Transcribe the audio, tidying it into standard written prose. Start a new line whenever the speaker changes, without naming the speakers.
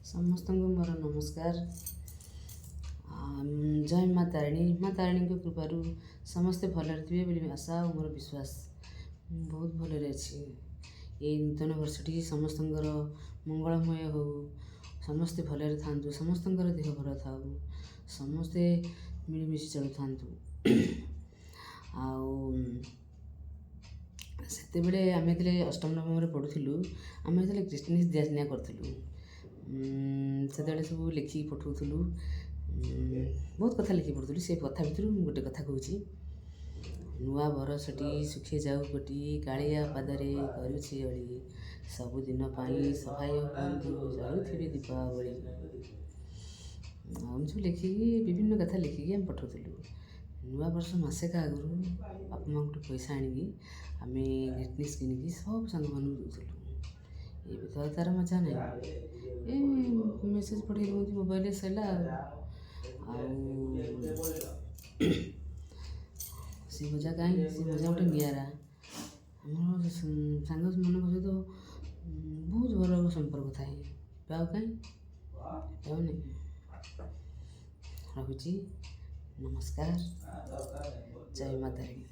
समस्त मोर नमस्कार। जय माँ तारिणी को कृपारू समस्ते भलरे थे बोली आशा और मोर विश्वास। बहुत भलरे अच्छी ये नूतन वर्षटी समस्त मंगलमय हो, समस्ते भलरे था, समस्त देह भल था, समस्ते मिलमिशि चलु था। सेतेबेले आमे जेतेबेले अष्टम नवम पढ़ुलु आमे जेतेबेले ग्रीटिंग्स दिया करूँ सेतेबेले सब लिखिक पठाऊलु। बहुत कथा लिखिक पठाऊलु। से कथा भितर गोटे कथा कहूँ, नुआ बरसटी सुखी जाऊ कोटी कालिया पादरे करुछि अली सबुदिन पाई सहाय बंधु जलुथिबे दीपावली। हम सब लिखिक विभिन्न कथा लिखिक आम पठाऊलु। नुआ वर्ष मसेक आगु बापा माँ पैसा आनिकी आम ग्रीटिंग्स किनिकी सब सांग मान दूलु। ये तो तार मजा ना ए मेसेज पठे दूँ मोबाइल सरला से मजा कहीं से मजा गोटे निरा आम सांग मान सहित बहुत भल संपर्क थाए पाओ कहीं पाओ नहीं। रखुची नमस्कार। जय माँ तारिणी।